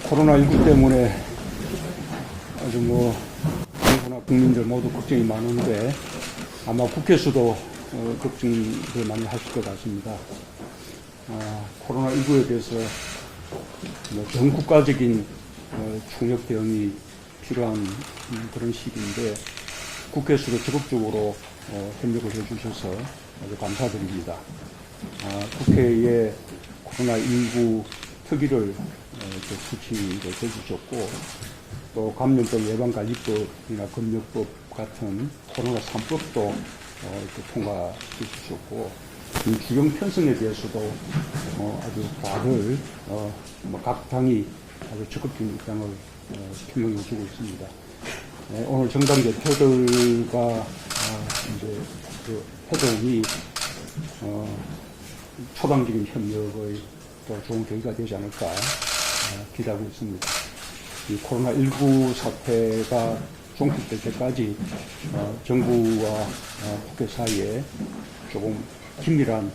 코로나19 때문에 아주 정부나 국민들 모두 걱정이 많은데 아마 국회에서도 걱정을 많이 하실 것 같습니다. 코로나19에 대해서 전 국가적인 총력 대응이 필요한 그런 시기인데 국회에서도 적극적으로 협력을 해주셔서 아주 감사드립니다. 국회에 코로나19 특위를 수치를 해주셨고 또 감염병 예방관리법이나 검역법 같은 코로나 3법도 통과해 주셨고 주경 편성에 대해서도 아주 다들 각 당이 아주 적극적인 입장을 표명해 주고 있습니다. 오늘 정당 대표들과 이제 회동이 초당적인 협력의 또 좋은 계기가 되지 않을까 기대하고 있습니다. 이 코로나19 사태가 종식될 때까지 정부와 국회 사이에 조금 긴밀한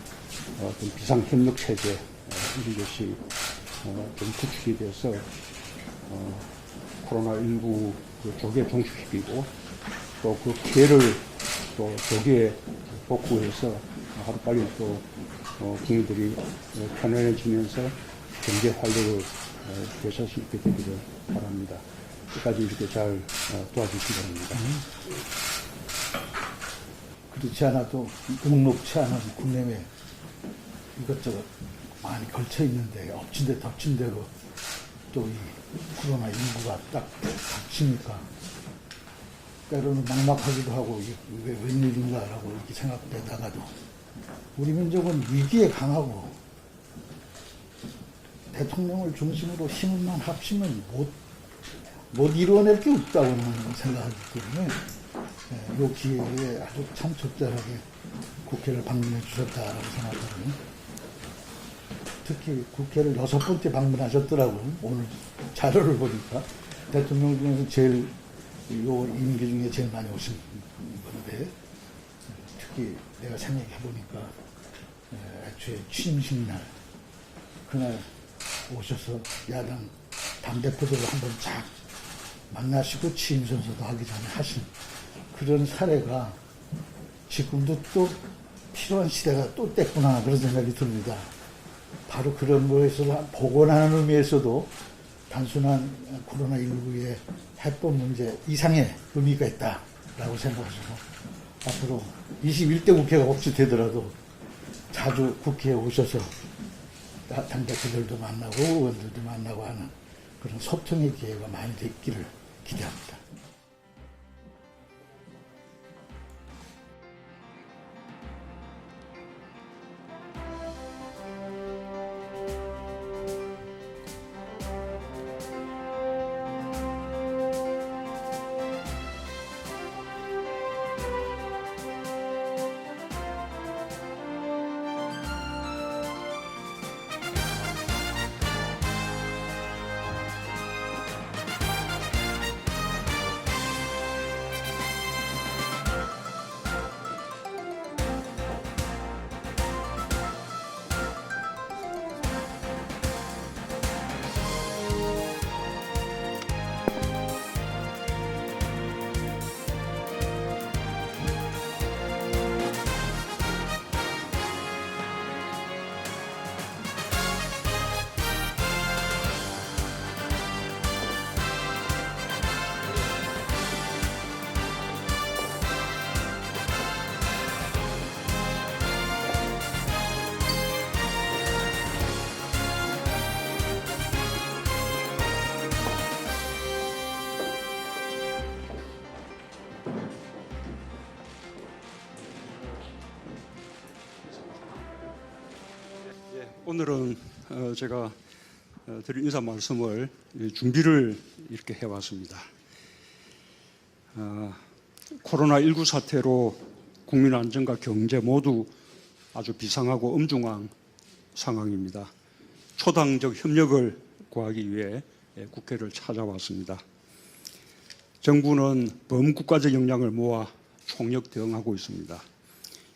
어떤 비상협력 체제 이런 것이 좀 구축이 돼서 코로나19 조기에 종식시키고 또 그 피해를 또 조기에 복구해서 하루빨리 또 국민들이 편안해지면서 경제 활력을 되찾을 수 있게 되기를 바랍니다. 끝까지 이렇게 잘 도와주시기 바랍니다. 그렇지 않아도 녹록치 않은 국내에 이것저것 많이 걸쳐 있는데 엎친 데 덮친 대로 또 이 코로나19가 딱 닥치니까 때로는 막막하기도 하고 이게 왜 웬일인가라고 이렇게 생각되다가도 우리 민족은 위기에 강하고 대통령을 중심으로 힘만 합치면 못 이루어낼 게 없다고 생각하기 때문에 이 기회에 아주 참 적절하게 국회를 방문해 주셨다라고 생각하고요. 특히 국회를 6번째 방문하셨더라고요. 오늘 자료를 보니까 대통령 중에서 제일 요 임기 중에 제일 많이 오신 건데 특히 내가 생각해 보니까 애초에 취임식 날 그날 오셔서 야당 당대표들을 한번 쫙 만나시고 취임 선서도 하기 전에 하신 그런 사례가 지금도 또 필요한 시대가 또 됐구나 그런 생각이 듭니다. 바로 그런 거에서 복원하는 의미에서도 단순한 코로나19의 해법 문제 이상의 의미가 있다라고 생각하셔서 앞으로 21대 국회가 혹시 되더라도 자주 국회에 오셔서 당대표들도 만나고 의원들도 만나고 하는 그런 소통의 기회가 많이 됐기를 기대합니다. 오늘은 제가 드릴 인사 말씀을 준비를 이렇게 해왔습니다. 코로나19 사태로 국민 안전과 경제 모두 아주 비상하고 엄중한 상황입니다. 초당적 협력을 구하기 위해 국회를 찾아왔습니다. 정부는 범국가적 역량을 모아 총력 대응하고 있습니다.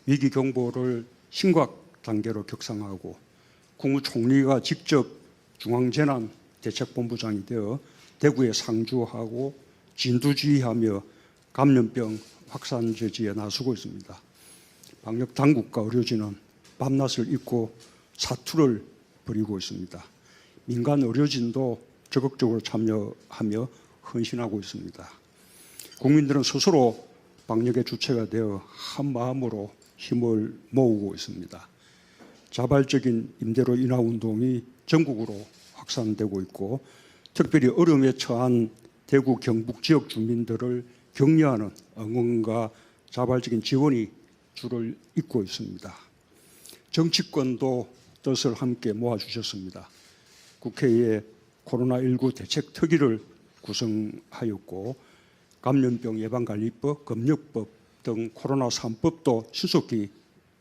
위기 경보를 심각 단계로 격상하고 국무총리가 직접 중앙재난 대책본부장이 되어 대구에 상주하고 진두지휘하며 감염병 확산 제지에 나서고 있습니다. 방역 당국과 의료진은 밤낮을 잇고 사투를 벌이고 있습니다. 민간 의료진도 적극적으로 참여하며 헌신하고 있습니다. 국민들은 스스로 방역의 주체가 되어 한 마음으로 힘을 모으고 있습니다. 자발적인 임대료 인하 운동이 전국으로 확산되고 있고 특별히 어려움에 처한 대구 경북 지역 주민들을 격려하는 응원과 자발적인 지원이 줄을 잇고 있습니다. 정치권도 뜻을 함께 모아주셨습니다. 국회에 코로나19 대책특위를 구성하였고 감염병 예방관리법, 검역법 등 코로나 3법도 신속히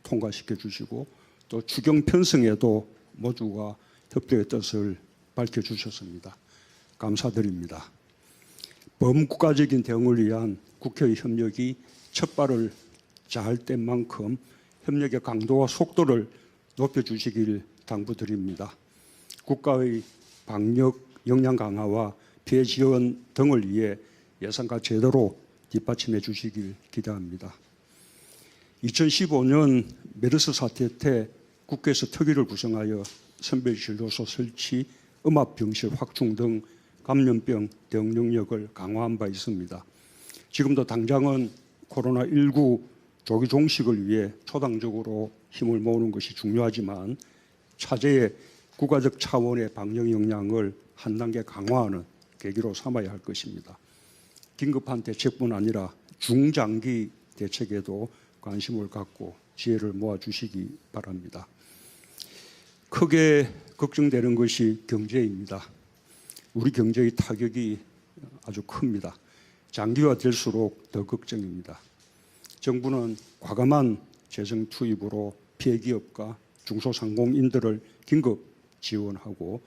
통과시켜 주시고 또 추경 편성에도 모두가 협조의 뜻을 밝혀주셨습니다. 감사드립니다. 범국가적인 대응을 위한 국회의 협력이 첫발을 잘 뗀 만큼 협력의 강도와 속도를 높여주시길 당부드립니다. 국가의 방역 역량 강화와 피해 지원 등을 위해 예산과 제대로 뒷받침해 주시길 기대합니다. 2015년 메르스 사태 때 국회에서 특위를 구성하여 선별진료소 설치, 음압병실 확충 등 감염병 대응 능력을 강화한 바 있습니다. 지금도 당장은 코로나19 조기 종식을 위해 초당적으로 힘을 모으는 것이 중요하지만 차제의 국가적 차원의 방역 역량을 한 단계 강화하는 계기로 삼아야 할 것입니다. 긴급한 대책뿐 아니라 중장기 대책에도 관심을 갖고 지혜를 모아주시기 바랍니다. 크게 걱정되는 것이 경제입니다. 우리 경제의 타격이 아주 큽니다. 장기화될수록 더 걱정입니다. 정부는 과감한 재정 투입으로 피해 기업과 중소상공인들을 긴급 지원하고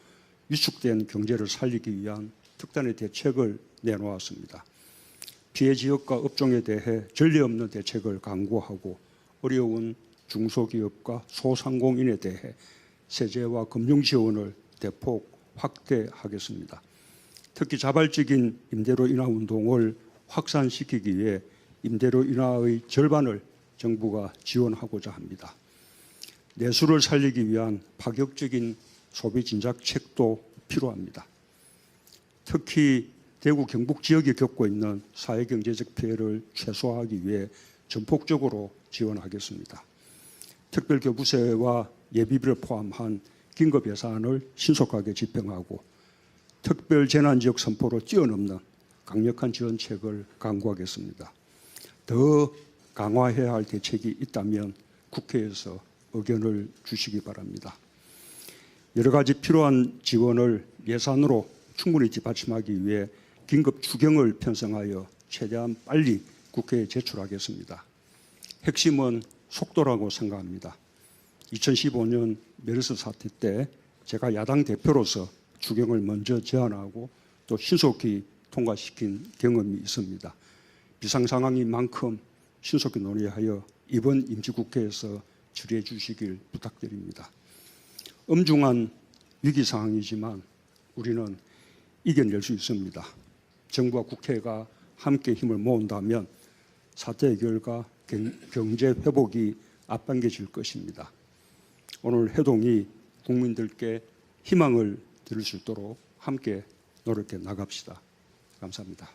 위축된 경제를 살리기 위한 특단의 대책을 내놓았습니다. 피해 지역과 업종에 대해 전례 없는 대책을 강구하고 어려운 중소기업과 소상공인에 대해 세제와 금융 지원을 대폭 확대하겠습니다. 특히 자발적인 임대료 인하 운동을 확산시키기 위해 임대료 인하의 절반을 정부가 지원하고자 합니다. 내수를 살리기 위한 파격적인 소비 진작책도 필요합니다. 특히 대구 경북 지역이 겪고 있는 사회경제적 피해를 최소화하기 위해 전폭적으로 지원하겠습니다. 특별교부세와 예비비를 포함한 긴급 예산을 신속하게 집행하고 특별재난지역 선포로 뛰어넘는 강력한 지원책을 강구하겠습니다. 더 강화해야 할 대책이 있다면 국회에서 의견을 주시기 바랍니다. 여러 가지 필요한 지원을 예산으로 충분히 뒷받침하기 위해 긴급 추경을 편성하여 최대한 빨리 국회에 제출하겠습니다. 핵심은 속도라고 생각합니다. 2015년 메르스 사태 때 제가 야당 대표로서 추경을 먼저 제안하고 또 신속히 통과시킨 경험이 있습니다. 비상 상황인 만큼 신속히 논의하여 이번 임시국회에서 처리해 주시길 부탁드립니다. 엄중한 위기 상황이지만 우리는 이겨낼 수 있습니다. 정부와 국회가 함께 힘을 모은다면 사태 해결과 경제 회복이 앞당겨질 것입니다. 오늘 회동이 국민들께 희망을 드릴 수 있도록 함께 노력해 나갑시다. 감사합니다.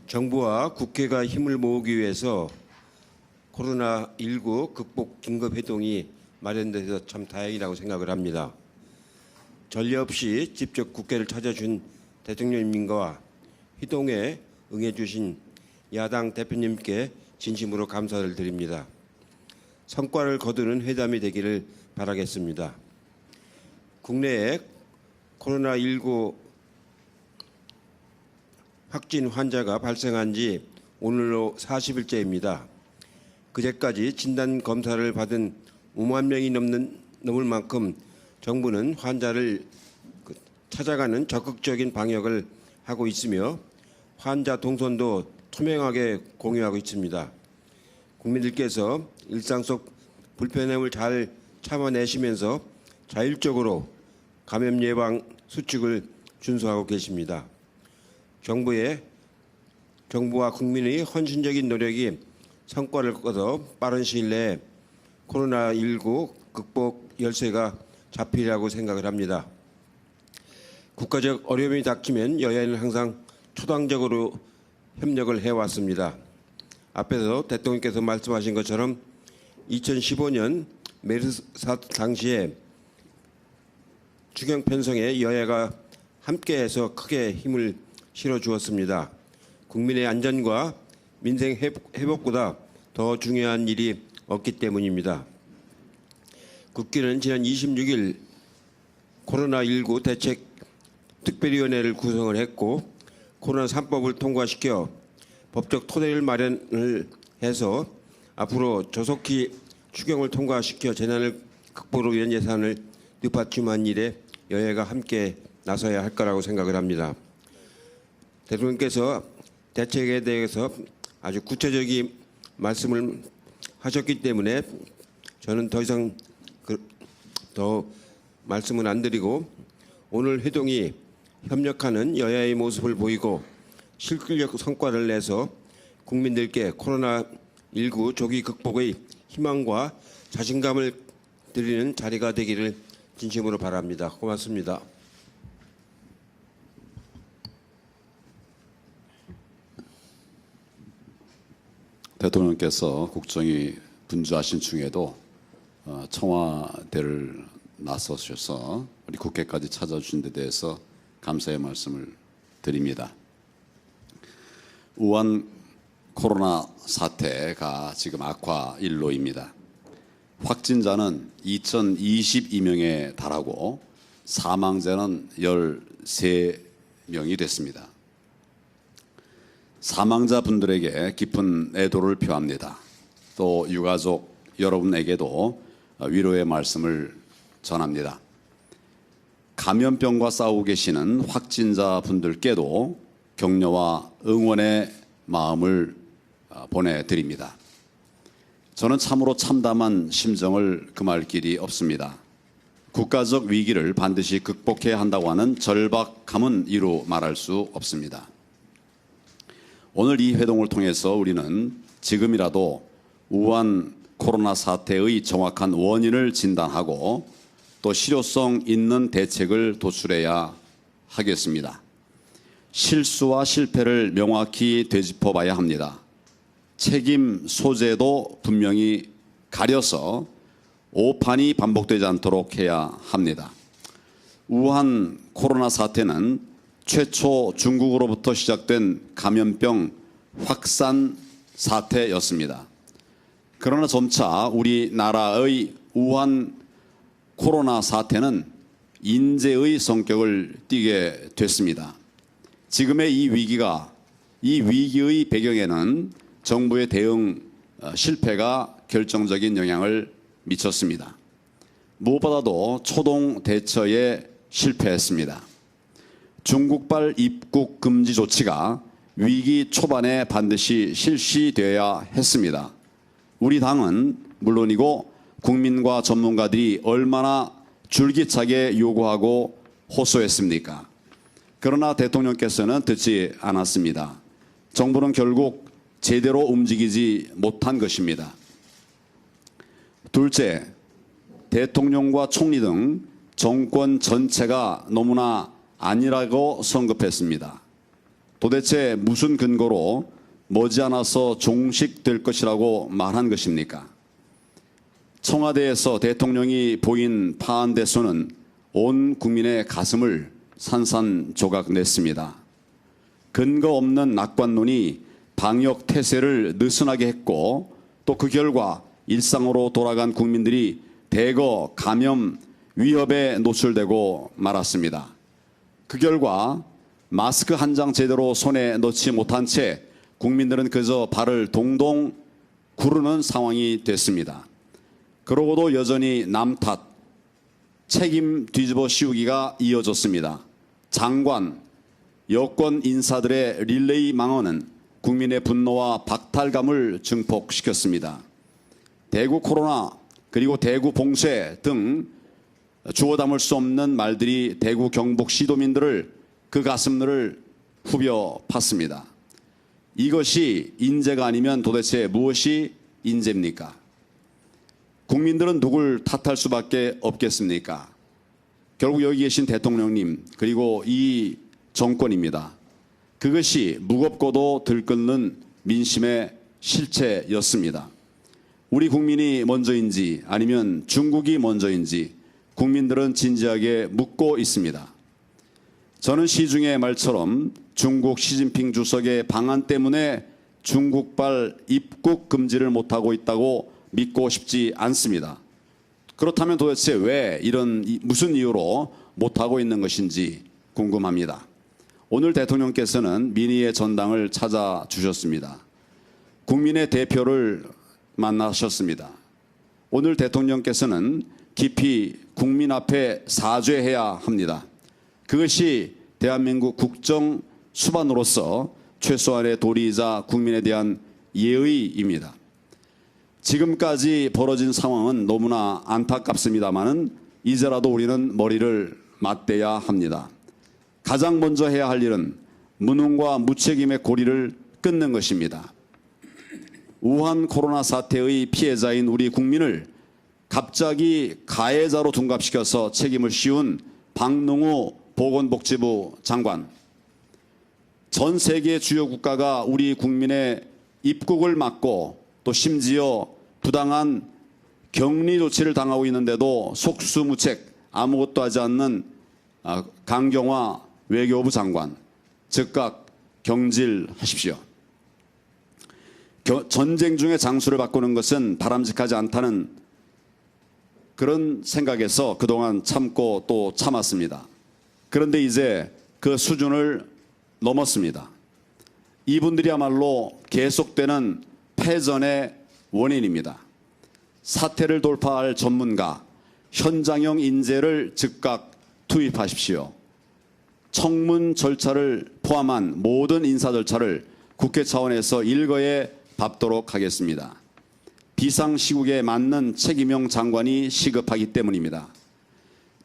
정부와 국회가 힘을 모으기 위해서 코로나19 극복 긴급회동이 마련돼서 참 다행이라고 생각을 합니다. 전례 없이 직접 국회를 찾아준 대통령님과 회동에 응해주신 야당 대표님께 진심으로 감사를 드립니다. 성과를 거두는 회담이 되기를 바라겠습니다. 국내에 코로나19 확진 환자가 발생한 지 오늘로 40일째입니다. 그제까지 진단 검사를 받은 5만 명이 넘을 만큼 정부는 환자를 찾아가는 적극적인 방역을 하고 있으며 환자 동선도 투명하게 공유하고 있습니다. 국민들께서 일상 속 불편함을 잘 참아내시면서 자율적으로 감염 예방 수칙을 준수하고 계십니다. 정부와 국민의 헌신적인 노력이 성과를 거둬 빠른 시일 내에 코로나19 극복 열쇠가 잡히리라고 생각을 합니다. 국가적 어려움이 닥치면 여야는 항상 초당적으로 협력을 해왔습니다. 앞에서 대통령께서 말씀하신 것처럼 2015년 메르스 사태 당시에 추경 편성에 여야가 함께해서 크게 힘을 실어주었습니다. 국민의 안전과 민생 회복보다 더 중요한 일이 없기 때문입니다. 국회는 지난 26일 코로나19 대책 특별위원회를 구성을 했고 코로나 3법을 통과시켜 법적 토대를 마련을 해서 앞으로 조속히 추경을 통과시켜 재난을 극복을 위한 예산을 뒷받침한 일에 여야가 함께 나서야 할 거라고 생각을 합니다. 대통령께서 대책에 대해서 아주 구체적인 말씀을 하셨기 때문에 저는 더 이상 더 말씀은 안 드리고 오늘 회동이 협력하는 여야의 모습을 보이고 실질적 성과를 내서 국민들께 코로나19 조기 극복의 희망과 자신감을 드리는 자리가 되기를 진심으로 바랍니다. 고맙습니다. 대통령께서 국정이 분주하신 중에도 청와대를 나서셔서 우리 국회까지 찾아주신 데 대해서 감사의 말씀을 드립니다. 우한 코로나 사태가 지금 악화 일로입니다. 확진자는 2022명에 달하고 사망자는 13명이 됐습니다. 사망자분들에게 깊은 애도를 표합니다. 또 유가족 여러분에게도 위로의 말씀을 전합니다. 감염병과 싸우고 계시는 확진자분들께도 격려와 응원의 마음을 보내드립니다. 저는 참으로 참담한 심정을 금할 길이 없습니다. 국가적 위기를 반드시 극복해야 한다고 하는 절박함은 이루 말할 수 없습니다. 오늘 이 회동을 통해서 우리는 지금이라도 우한 코로나 사태의 정확한 원인을 진단하고 또 실효성 있는 대책을 도출해야 하겠습니다. 실수와 실패를 명확히 되짚어봐야 합니다. 책임 소재도 분명히 가려서 오판이 반복되지 않도록 해야 합니다. 우한 코로나 사태는 최초 중국으로부터 시작된 감염병 확산 사태였습니다. 그러나 점차 우리나라의 우한 코로나 사태는 인재의 성격을 띠게 됐습니다. 지금의 이 위기의 배경에는 정부의 대응 실패가 결정적인 영향을 미쳤습니다. 무엇보다도 초동 대처에 실패했습니다. 중국발 입국 금지 조치가 위기 초반에 반드시 실시되어야 했습니다. 우리 당은 물론이고 국민과 전문가들이 얼마나 줄기차게 요구하고 호소했습니까? 그러나 대통령께서는 듣지 않았습니다. 정부는 결국 제대로 움직이지 못한 것입니다. 둘째, 대통령과 총리 등 정권 전체가 너무나 아니라고 성급했습니다. 도대체 무슨 근거로 머지않아서 종식될 것이라고 말한 것입니까? 청와대에서 대통령이 보인 파한대소는 온 국민의 가슴을 산산조각 냈습니다. 근거 없는 낙관론이 방역 태세를 느슨하게 했고 또 그 결과 일상으로 돌아간 국민들이 대거 감염 위협에 노출되고 말았습니다. 그 결과 마스크 한 장 제대로 손에 넣지 못한 채 국민들은 그저 발을 동동 구르는 상황이 됐습니다. 그러고도 여전히 남 탓, 책임 뒤집어 씌우기가 이어졌습니다. 장관, 여권 인사들의 릴레이 망언은 국민의 분노와 박탈감을 증폭시켰습니다. 대구 코로나 그리고 대구 봉쇄 등 주워 담을 수 없는 말들이 대구 경북 시도민들을 그 가슴을 후벼 팠습니다. 이것이 인재가 아니면 도대체 무엇이 인재입니까? 국민들은 누굴 탓할 수밖에 없겠습니까? 결국 여기 계신 대통령님 그리고 이 정권입니다. 그것이 무겁고도 들끓는 민심의 실체였습니다. 우리 국민이 먼저인지 아니면 중국이 먼저인지 국민들은 진지하게 묻고 있습니다. 저는 시중의 말처럼 중국 시진핑 주석의 방안 때문에 중국발 입국 금지를 못하고 있다고 믿고 싶지 않습니다. 그렇다면 도대체 왜 무슨 이유로 못하고 있는 것인지 궁금합니다. 오늘 대통령께서는 민의의 전당을 찾아주셨습니다. 국민의 대표를 만나셨습니다. 오늘 대통령께서는 깊이 국민 앞에 사죄해야 합니다. 그것이 대한민국 국정 수반으로서 최소한의 도리이자 국민에 대한 예의입니다. 지금까지 벌어진 상황은 너무나 안타깝습니다마는 이제라도 우리는 머리를 맞대야 합니다. 가장 먼저 해야 할 일은 무능과 무책임의 고리를 끊는 것입니다. 우한 코로나 사태의 피해자인 우리 국민을 갑자기 가해자로 둔갑시켜서 책임을 씌운 박능우 보건복지부 장관, 전 세계 주요 국가가 우리 국민의 입국을 막고 또 심지어 부당한 격리 조치를 당하고 있는데도 속수무책 아무것도 하지 않는 강경화 외교부 장관, 즉각 경질하십시오. 전쟁 중에 장수를 바꾸는 것은 바람직하지 않다는 그런 생각에서 그동안 참고 또 참았습니다. 그런데 이제 그 수준을 넘었습니다. 이분들이야말로 계속되는 패전의 원인입니다. 사태를 돌파할 전문가, 현장형 인재를 즉각 투입하십시오. 청문 절차를 포함한 모든 인사 절차를 국회 차원에서 일거에 밟도록 하겠습니다. 비상시국에 맞는 책임형 장관이 시급하기 때문입니다.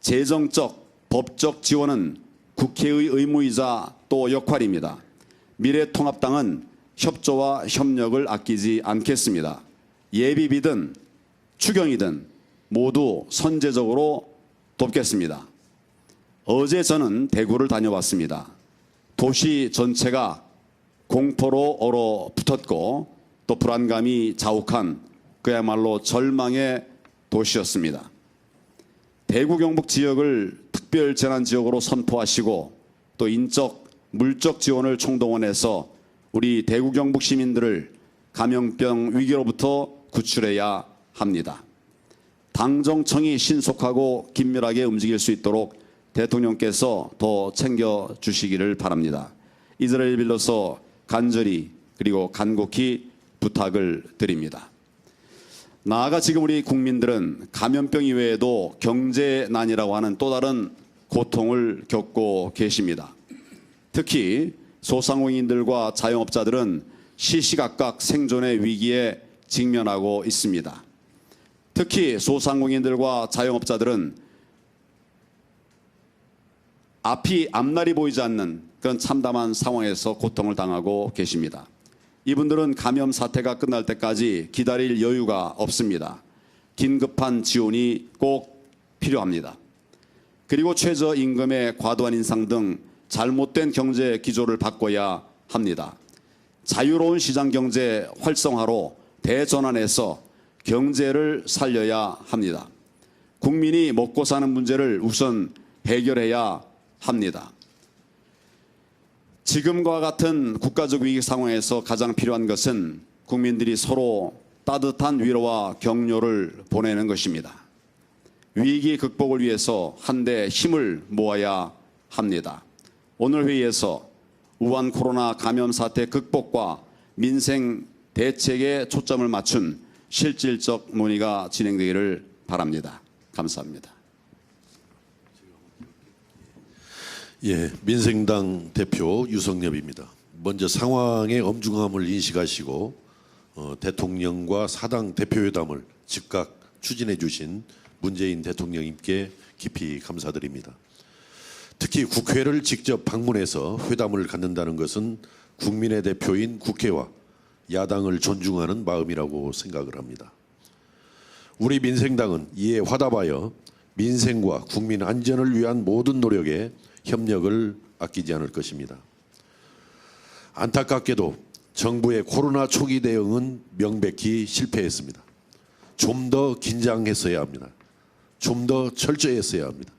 재정적, 법적 지원은 국회의 의무이자 또 역할입니다. 미래통합당은 협조와 협력을 아끼지 않겠습니다. 예비비든 추경이든 모두 선제적으로 돕겠습니다. 어제 저는 대구를 다녀왔습니다. 도시 전체가 공포로 얼어붙었고 또 불안감이 자욱한 그야말로 절망의 도시였습니다. 대구 경북 지역을 특별재난지역으로 선포하시고 또 인적, 물적 지원을 총동원해서 우리 대구 경북 시민들을 감염병 위기로부터 구출해야 합니다. 당정청이 신속하고 긴밀하게 움직일 수 있도록 대통령께서 더 챙겨주시기를 바랍니다. 이 자리를 빌려서 간절히 그리고 간곡히 부탁을 드립니다. 나아가 지금 우리 국민들은 감염병 이외에도 경제난이라고 하는 또 다른 고통을 겪고 계십니다. 특히 소상공인들과 자영업자들은 시시각각 생존의 위기에 직면하고 있습니다. 특히 소상공인들과 자영업자들은 앞날이 보이지 않는 그런 참담한 상황에서 고통을 당하고 계십니다. 이분들은 감염 사태가 끝날 때까지 기다릴 여유가 없습니다. 긴급한 지원이 꼭 필요합니다. 그리고 최저임금의 과도한 인상 등 잘못된 경제 기조를 바꿔야 합니다. 자유로운 시장 경제 활성화로 대전환해서 경제를 살려야 합니다. 국민이 먹고 사는 문제를 우선 해결해야 합니다. 지금과 같은 국가적 위기 상황에서 가장 필요한 것은 국민들이 서로 따뜻한 위로와 격려를 보내는 것입니다. 위기 극복을 위해서 한데 힘을 모아야 합니다. 오늘 회의에서 우한 코로나 감염 사태 극복과 민생 대책에 초점을 맞춘 실질적 논의가 진행되기를 바랍니다. 감사합니다. 예, 민생당 대표 유성엽입니다. 먼저 상황의 엄중함을 인식하시고 대통령과 사당 대표회담을 즉각 추진해 주신 문재인 대통령님께 깊이 감사드립니다. 특히 국회를 직접 방문해서 회담을 갖는다는 것은 국민의 대표인 국회와 야당을 존중하는 마음이라고 생각을 합니다. 우리 민생당은 이에 화답하여 민생과 국민 안전을 위한 모든 노력에 협력을 아끼지 않을 것입니다. 안타깝게도 정부의 코로나 초기 대응은 명백히 실패했습니다. 좀 더 긴장했어야 합니다. 좀 더 철저했어야 합니다.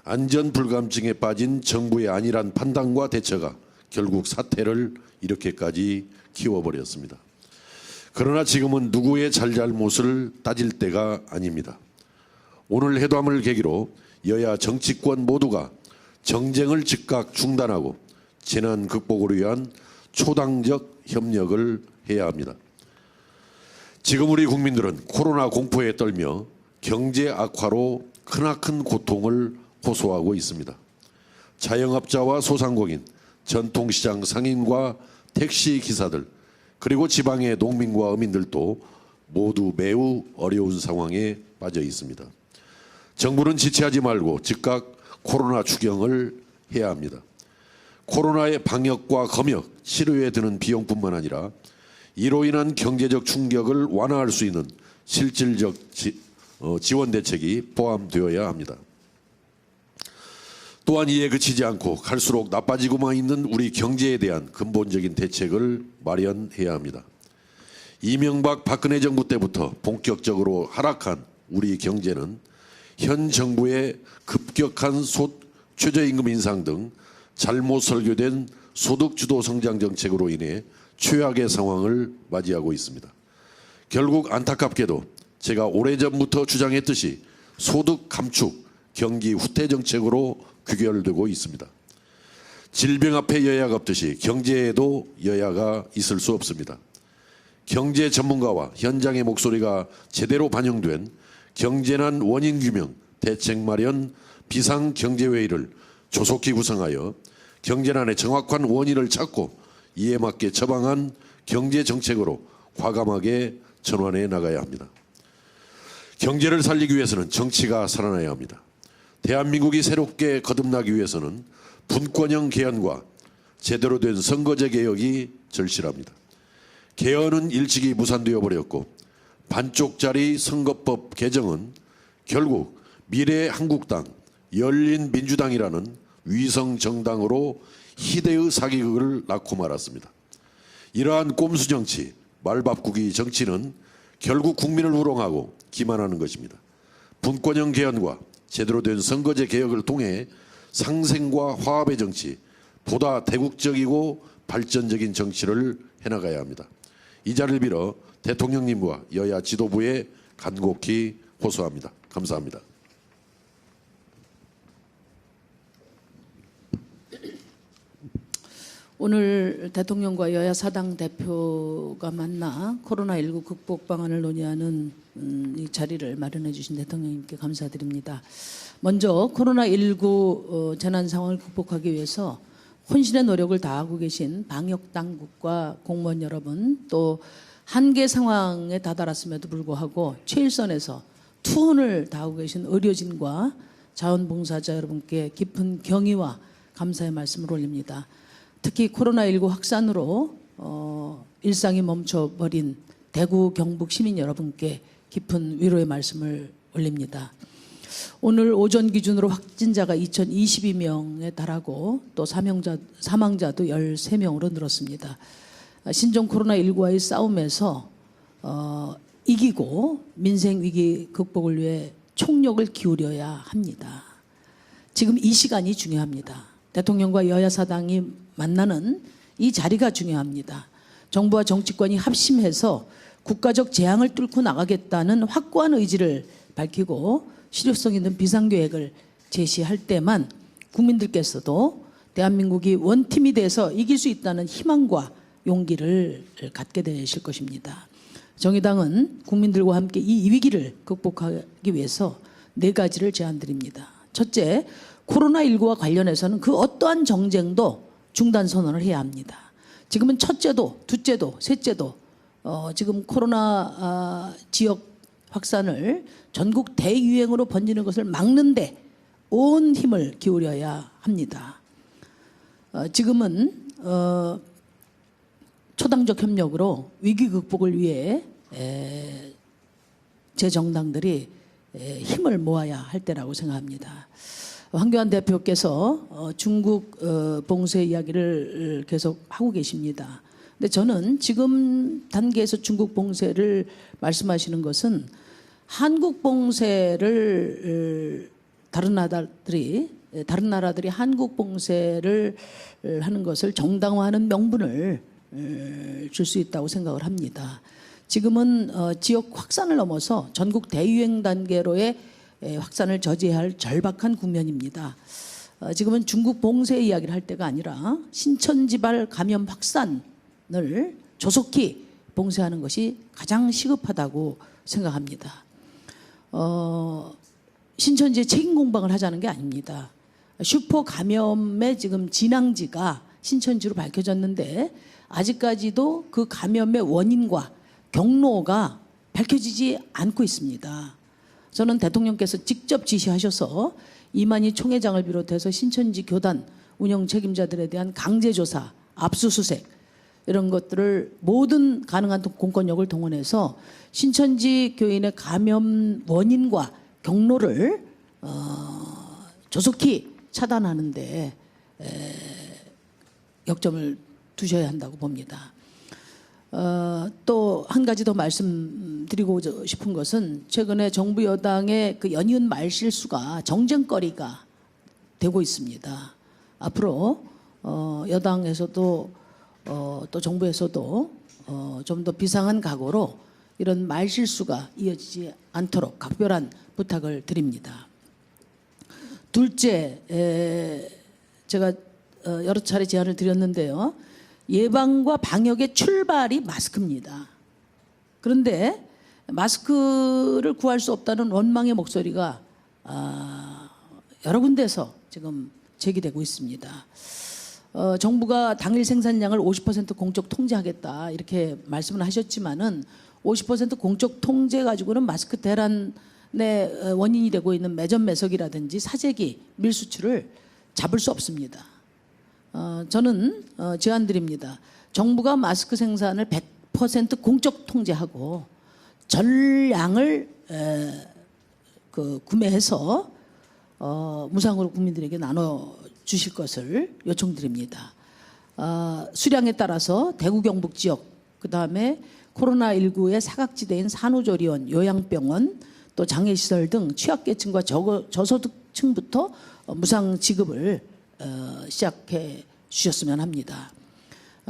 안전 불감증에 빠진 정부의 안일한 판단과 대처가 결국 사태를 이렇게까지 키워버렸습니다. 그러나 지금은 누구의 잘잘못을 따질 때가 아닙니다. 오늘 회담을 계기로 여야 정치권 모두가 정쟁을 즉각 중단하고 재난 극복을 위한 초당적 협력을 해야 합니다. 지금 우리 국민들은 코로나 공포에 떨며 경제 악화로 크나큰 고통을 호소하고 있습니다. 자영업자와 소상공인, 전통시장 상인과 택시 기사들, 그리고 지방의 농민과 어민들도 모두 매우 어려운 상황에 빠져 있습니다. 정부는 지체하지 말고 즉각 코로나 추경을 해야 합니다. 코로나의 방역과 검역, 치료에 드는 비용뿐만 아니라 이로 인한 경제적 충격을 완화할 수 있는 실질적 지원 대책이 포함되어야 합니다. 또한 이에 그치지 않고 갈수록 나빠지고만 있는 우리 경제에 대한 근본적인 대책을 마련해야 합니다. 이명박 박근혜 정부 때부터 본격적으로 하락한 우리 경제는 현 정부의 급격한 최저임금 인상 등 잘못 설계된 소득주도 성장 정책으로 인해 최악의 상황을 맞이하고 있습니다. 결국 안타깝게도 제가 오래전부터 주장했듯이 소득 감축, 경기 후퇴 정책으로 귀결되고 있습니다. 질병 앞에 여야가 없듯이 경제에도 여야가 있을 수 없습니다. 경제 전문가와 현장의 목소리가 제대로 반영된 경제난 원인 규명, 대책 마련, 비상경제회의를 조속히 구성하여 경제난의 정확한 원인을 찾고 이에 맞게 처방한 경제정책으로 과감하게 전환해 나가야 합니다. 경제를 살리기 위해서는 정치가 살아나야 합니다. 대한민국이 새롭게 거듭나기 위해서는 분권형 개헌과 제대로 된 선거제 개혁이 절실합니다. 개헌은 일찍이 무산되어 버렸고 반쪽짜리 선거법 개정은 결국 미래 한국당, 열린민주당이라는 위성 정당으로 희대의 사기극을 낳고 말았습니다. 이러한 꼼수 정치, 말바꾸기 정치는 결국 국민을 우롱하고 기만하는 것입니다. 분권형 개헌과 제대로 된 선거제 개혁을 통해 상생과 화합의 정치, 보다 대국적이고 발전적인 정치를 해나가야 합니다. 이 자리를 빌어 대통령님과 여야 지도부에 간곡히 호소합니다. 감사합니다. 오늘 대통령과 여야 사당 대표가 만나 코로나19 극복 방안을 논의하는 이 자리를 마련해 주신 대통령님께 감사드립니다. 먼저 코로나19 재난 상황을 극복하기 위해서 혼신의 노력을 다하고 계신 방역 당국과 공무원 여러분, 또 한계 상황에 다다랐음에도 불구하고 최일선에서 투혼을 다하고 계신 의료진과 자원봉사자 여러분께 깊은 경의와 감사의 말씀을 올립니다. 특히 코로나19 확산으로 일상이 멈춰버린 대구, 경북 시민 여러분께 깊은 위로의 말씀을 올립니다. 오늘 오전 기준으로 확진자가 2,022명에 달하고 또 사망자도 13명으로 늘었습니다. 신종 코로나19와의 싸움에서 이기고 민생 위기 극복을 위해 총력을 기울여야 합니다. 지금 이 시간이 중요합니다. 대통령과 여야 사당이 만나는 이 자리가 중요합니다. 정부와 정치권이 합심해서 국가적 재앙을 뚫고 나가겠다는 확고한 의지를 밝히고 실효성 있는 비상계획을 제시할 때만 국민들께서도 대한민국이 원팀이 돼서 이길 수 있다는 희망과 용기를 갖게 되실 것입니다. 정의당은 국민들과 함께 이 위기를 극복하기 위해서 4가지를 제안드립니다. 첫째, 코로나19와 관련해서는 그 어떠한 정쟁도 중단 선언을 해야 합니다. 지금은 첫째도, 둘째도, 셋째도 지금 코로나 지역 확산을 전국 대유행으로 번지는 것을 막는데 온 힘을 기울여야 합니다. 지금은 초당적 협력으로 위기 극복을 위해 제 정당들이 힘을 모아야 할 때라고 생각합니다. 황교안 대표께서 중국 봉쇄 이야기를 계속 하고 계십니다. 근데 저는 지금 단계에서 중국 봉쇄를 말씀하시는 것은 한국 봉쇄를 다른 나라들이 한국 봉쇄를 하는 것을 정당화하는 명분을 줄 수 있다고 생각을 합니다. 지금은 지역 확산을 넘어서 전국 대유행 단계로의 확산을 저지해야 할 절박한 국면입니다. 지금은 중국 봉쇄 이야기를 할 때가 아니라 신천지발 감염 확산을 조속히 봉쇄하는 것이 가장 시급하다고 생각합니다. 신천지에 책임 공방을 하자는 게 아닙니다. 슈퍼 감염의 지금 진앙지가 신천지로 밝혀졌는데 아직까지도 그 감염의 원인과 경로가 밝혀지지 않고 있습니다. 저는 대통령께서 직접 지시하셔서 이만희 총회장을 비롯해서 신천지 교단 운영 책임자들에 대한 강제조사, 압수수색 이런 것들을 모든 가능한 공권력을 동원해서 신천지 교인의 감염 원인과 경로를 조속히 차단하는 데 역점을 두셔야 한다고 봅니다. 또 한 가지 더 말씀드리고 싶은 것은 최근에 정부 여당의 그 연이은 말실수가 정쟁거리가 되고 있습니다. 앞으로 여당에서도 또 정부에서도 좀 더 비상한 각오로 이런 말실수가 이어지지 않도록 각별한 부탁을 드립니다. 둘째, 제가 여러 차례 제안을 드렸는데요. 예방과 방역의 출발이 마스크입니다. 그런데 마스크를 구할 수 없다는 원망의 목소리가 여러 군데서 지금 제기되고 있습니다. 정부가 당일 생산량을 50% 공적 통제하겠다 이렇게 말씀을 하셨지만은 50% 공적 통제 가지고는 마스크 대란의 원인이 되고 있는 매점 매석이라든지 사재기 밀수출을 잡을 수 없습니다. 저는 제안드립니다. 정부가 마스크 생산을 100% 공적 통제하고 전량을 구매해서 무상으로 국민들에게 나눠 주실 것을 요청드립니다. 수량에 따라서 대구 경북 지역, 그 다음에 코로나19의 사각지대인 산후조리원, 요양병원, 또 장애시설 등 취약계층과 저소득층부터 무상 지급을 시작해 주셨으면 합니다.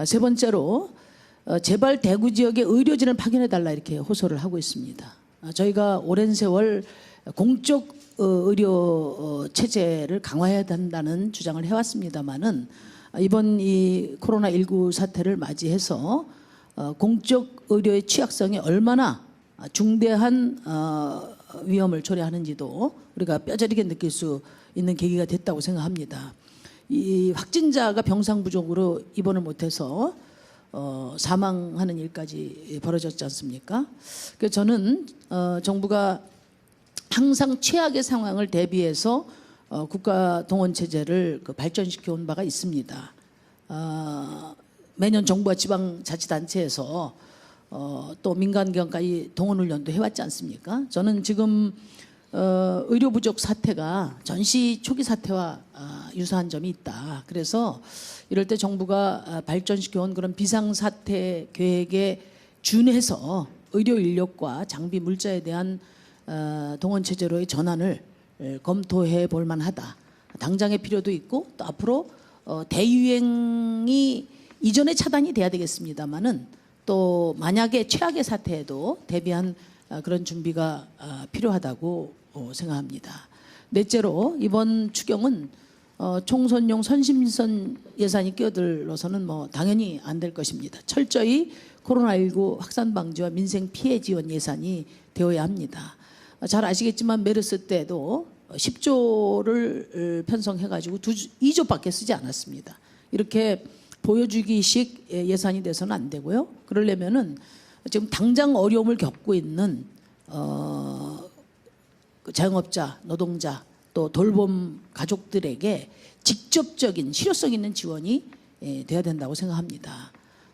세 번째로 제발 대구 지역의 의료진을 파견해달라 이렇게 호소를 하고 있습니다. 저희가 오랜 세월 공적 의료 체제를 강화해야 된다는 주장을 해왔습니다마는 이번 이 코로나19 사태를 맞이해서 공적 의료의 취약성이 얼마나 중대한 위험을 초래하는지도 우리가 뼈저리게 느낄 수 있는 계기가 됐다고 생각합니다. 이 확진자가 병상 부족으로 입원을 못해서 사망하는 일까지 벌어졌지 않습니까? 그래서 저는 정부가 항상 최악의 상황을 대비해서 국가 동원 체제를 발전시켜 온 바가 있습니다. 매년 정부와 지방자치단체에서 또 민간기관까지 동원 훈련도 해왔지 않습니까? 저는 지금 의료 부족 사태가 전시 초기 사태와 유사한 점이 있다. 그래서 이럴 때 정부가 발전시켜온 그런 비상사태 계획에 준해서 의료 인력과 장비 물자에 대한 동원 체제로의 전환을 검토해 볼 만하다. 당장의 필요도 있고 또 앞으로 대유행이 이전에 차단이 돼야 되겠습니다만은 또 만약에 최악의 사태에도 대비한 그런 준비가 필요하다고 생각합니다. 넷째로 이번 추경은 총선용 선심선 예산이 끼어들어서는 당연히 안 될 것입니다. 철저히 코로나19 확산 방지와 민생 피해 지원 예산이 되어야 합니다. 잘 아시겠지만 메르스 때도 10조를 편성해가지고 2조밖에 쓰지 않았습니다. 이렇게 보여주기식 예산이 돼서는 안 되고요. 그러려면은 지금 당장 어려움을 겪고 있는 그 자영업자, 노동자 또 돌봄 가족들에게 직접적인 실효성 있는 지원이 돼야 된다고 생각합니다.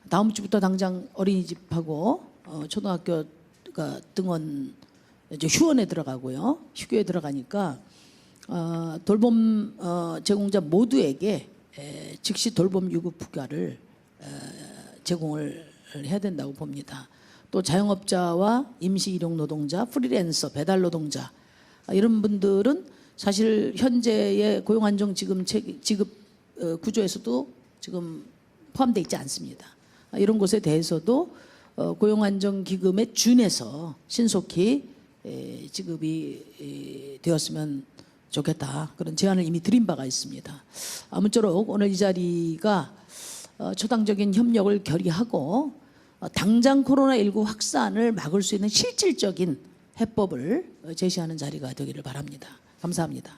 다음 주부터 당장 어린이집하고 초등학교가 등원 이제 휴원에 들어가고요. 휴교에 들어가니까 돌봄 제공자 모두에게 즉시 돌봄 유급 휴가를 제공을 해야 된다고 봅니다. 또 자영업자와 임시 일용 노동자, 프리랜서, 배달 노동자 이런 분들은 사실 현재의 고용 안정 지급 구조에서도 지금 포함되어 있지 않습니다. 이런 곳에 대해서도 고용 안정 기금에 준해서 신속히 지급이 되었으면 좋겠다. 그런 제안을 이미 드린 바가 있습니다. 아무쪼록 오늘 이 자리가 초당적인 협력을 결의하고 당장 코로나19 확산을 막을 수 있는 실질적인 해법을 제시하는 자리가 되기를 바랍니다. 감사합니다.